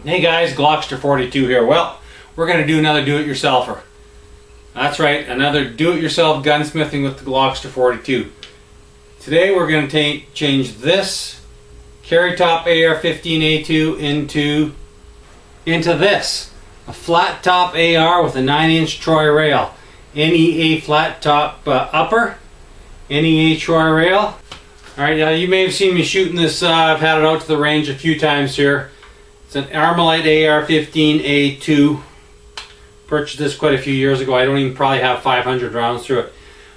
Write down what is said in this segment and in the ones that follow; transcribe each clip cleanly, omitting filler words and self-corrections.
Hey guys, Glockster 42 here. Well, we're going to do another do-it-yourselfer. That's right, another do-it-yourself gunsmithing with the Glockster 42. Today we're going to change this carry top AR15A2 into this. A flat top AR with a 9-inch Troy rail. NEA flat top upper. NEA Troy rail. Alright, now you may have seen me shooting this. I've had it out to the range a few times here. It's an Armalite AR15A2. Purchased this quite a few years ago. I don't even probably have 500 rounds through it.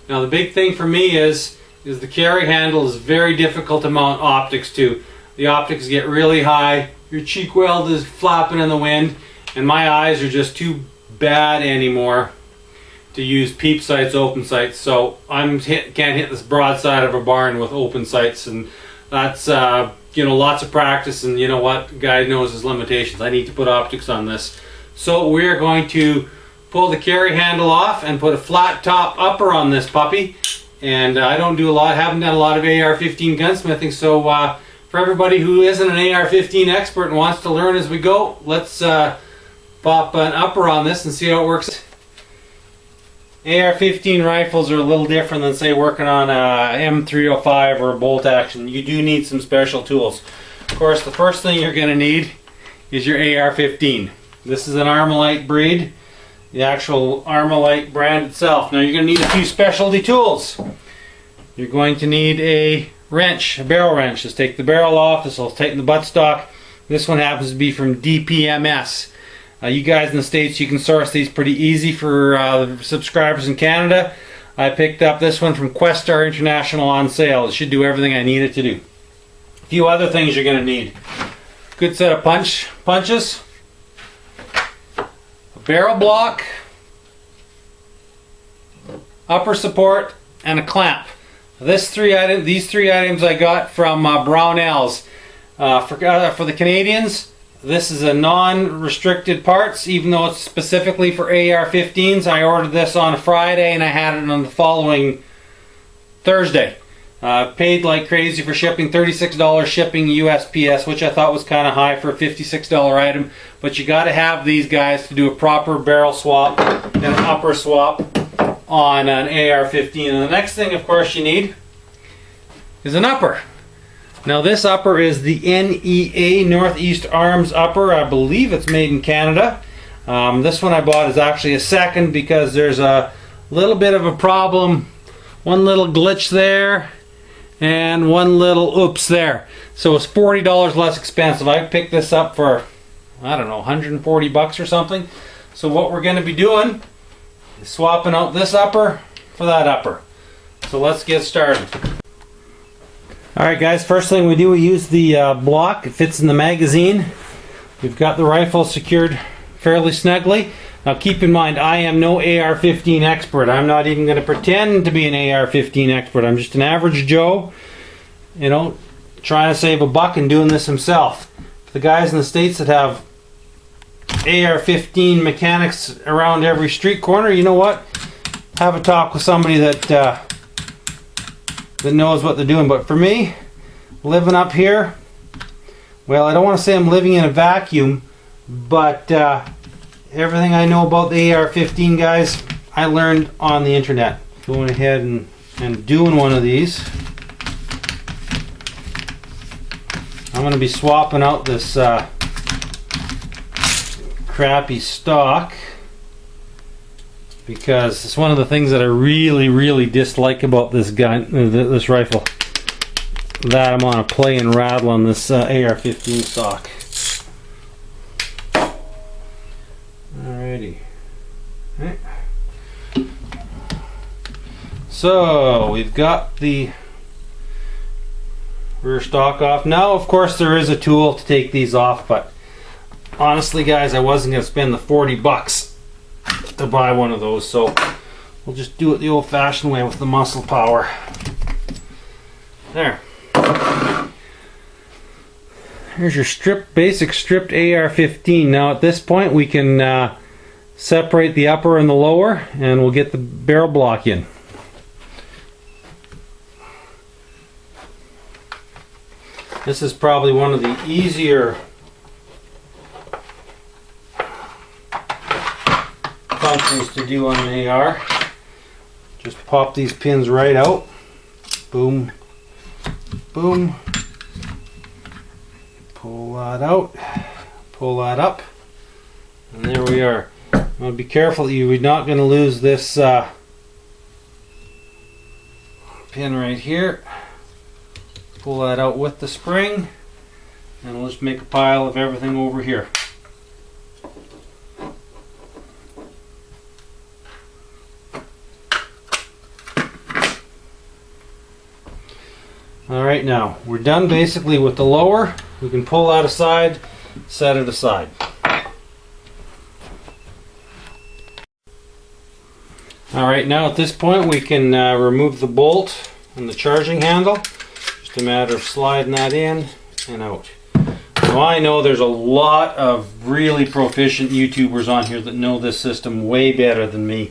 Now the big thing for me is the carry handle is very difficult to mount optics to. The optics get really high. Your cheek weld is flapping in the wind, and my eyes are just too bad anymore to use peep sights, open sights. So can't hit this broadside of a barn with open sights, and that's lots of practice. And you know what, the guy knows his limitations. I need to put optics on this. So we're going to pull the carry handle off and put a flat top upper on this puppy. And I haven't done a lot of AR-15 gunsmithing, so for everybody who isn't an AR-15 expert and wants to learn as we go, let's pop an upper on this and see how it works. AR-15 rifles are a little different than, say, working on a M305 or a bolt action. You do need some special tools. Of course, the first thing you're going to need is your AR-15. This is an Armalite breed, the actual Armalite brand itself. Now you're going to need a few specialty tools. You're going to need a wrench, a barrel wrench. Just take the barrel off. This will tighten the buttstock. This one happens to be from DPMS. You guys in the States, you can source these pretty easy for subscribers in Canada. I picked up this one from Questar International on sale. It should do everything I need it to do. A few other things you're going to need. Good set of punches. A barrel block. Upper support. And a clamp. These three items I got from Brownells. For the Canadians, this is a non-restricted parts, even though it's specifically for AR-15s. I ordered this on a Friday and I had it on the following Thursday. Paid like crazy for shipping, $36 shipping USPS, which I thought was kind of high for a $56 item. But you got to have these guys to do a proper barrel swap and an upper swap on an AR-15. And the next thing, of course, you need is an upper. Now this upper is the NEA Northeast Arms upper. I believe it's made in Canada. This one I bought is actually a second because there's a little bit of a problem. One little glitch there and one little oops there. So it's $40 less expensive. I picked this up for, I don't know, 140 bucks or something. So what we're going to be doing is swapping out this upper for that upper. So let's get started. Alright guys, first thing we do, we use the block. It fits in the magazine. We've got the rifle secured fairly snugly. Now keep in mind, I am no AR-15 expert. I'm not even going to pretend to be an AR-15 expert. I'm just an average Joe, trying to save a buck and doing this himself. For the guys in the States that have AR-15 mechanics around every street corner, you know what? Have a talk with somebody that knows what they're doing. But for me, living up here, well, I don't want to say I'm living in a vacuum, but everything I know about the AR-15 guys, I learned on the internet. Going ahead and doing one of these. I'm going to be swapping out this crappy stock, because it's one of the things that I really dislike about this gun, this rifle, that I'm on a play and rattle on this AR-15 stock. Alrighty. Right. So we've got the rear stock off. Now of course there is a tool to take these off, but honestly guys, I wasn't going to spend the 40 bucks to buy one of those, so we'll just do it the old-fashioned way with the muscle power. There. Here's your basic stripped AR-15. Now at this point we can separate the upper and the lower, and we'll get the barrel block in. This is probably one of the easier to do on an AR. Just pop these pins right out. Boom, boom. Pull that out, pull that up, and there we are. Now be careful, you're not going to lose this pin right here. Pull that out with the spring, and we'll just make a pile of everything over here. Alright, now we're done basically with the lower. We can pull that aside, set it aside. Alright, now at this point we can remove the bolt and the charging handle. Just a matter of sliding that in and out. Now I know there's a lot of really proficient YouTubers on here that know this system way better than me.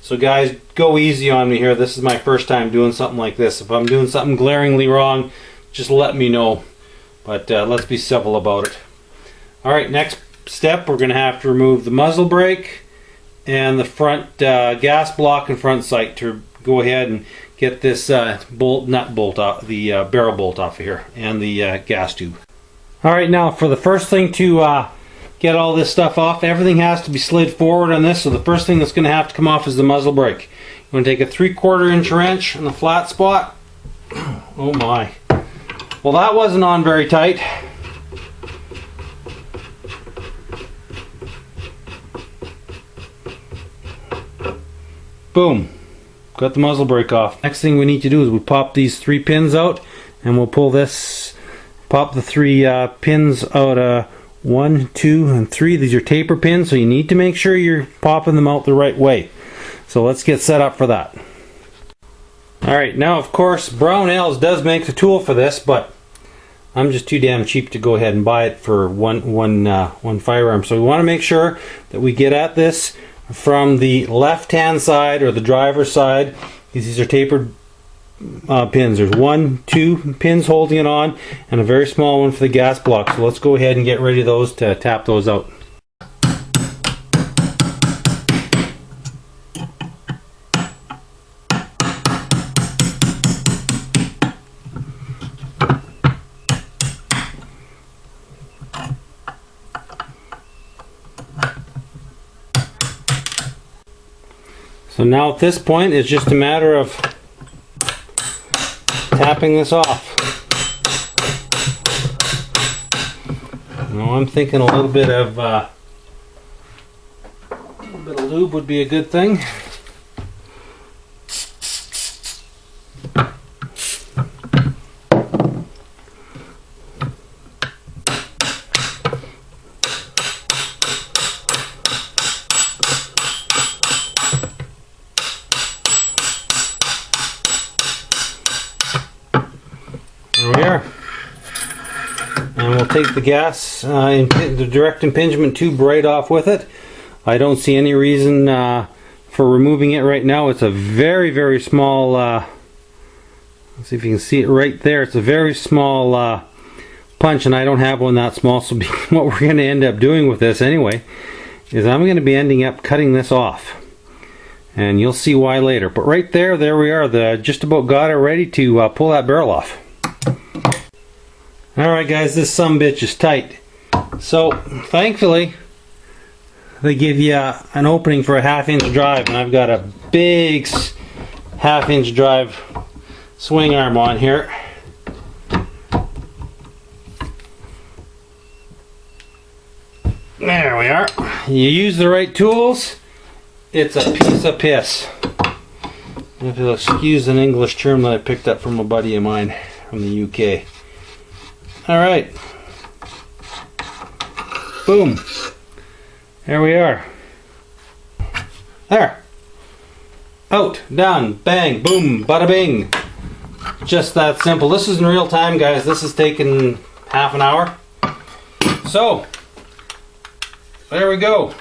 So guys, go easy on me here. This is my first time doing something like this. If I'm doing something glaringly wrong, just let me know. But let's be civil about it. Alright, next step, we're going to have to remove the muzzle brake and the front gas block and front sight to go ahead and get this nut bolt off, the barrel bolt off of here, and the gas tube. Alright, now for the first thing to get all this stuff off, everything has to be slid forward on this, so the first thing that's going to have to come off is the muzzle brake. You want to take a 3/4 inch wrench on the flat spot. Oh my. Well, that wasn't on very tight. Boom. Got the muzzle brake off. Next thing we need to do is we pop these 3 pins out, and we'll pull this, pop the 3 pins out. 1, 2, and 3. These are taper pins, so you need to make sure you're popping them out the right way. So let's get set up for that. Alright, now of course Brownells does make the tool for this, but I'm just too damn cheap to go ahead and buy it for one firearm. So we want to make sure that we get at this from the left hand side, or the driver's side. These are tapered pins. There's 1, 2 pins holding it on, and a very small one for the gas block. So let's go ahead and get ready those to tap those out. So now at this point it's just a matter of tapping this off. Now I'm thinking a little bit of lube would be a good thing. There we are. And we'll take the gas, the direct impingement tube right off with it. I don't see any reason for removing it right now. It's a very, very small, let's see if you can see it right there. It's a very small punch, and I don't have one that small. So what we're going to end up doing with this anyway is I'm going to be ending up cutting this off. And you'll see why later. But right there, there we are. Just about got it ready to pull that barrel off. Alright guys, this sumbitch is tight. So thankfully they give you an opening for a 1/2 inch drive, and I've got a big 1/2 inch drive swing arm on here. There we are. You use the right tools, it's a piece of piss. If you'll excuse an English term that I picked up from a buddy of mine from the UK. Alright. Boom. There we are. There. Out. Done. Bang. Boom. Bada bing. Just that simple. This is in real time, guys. This has taken half an hour. So, there we go.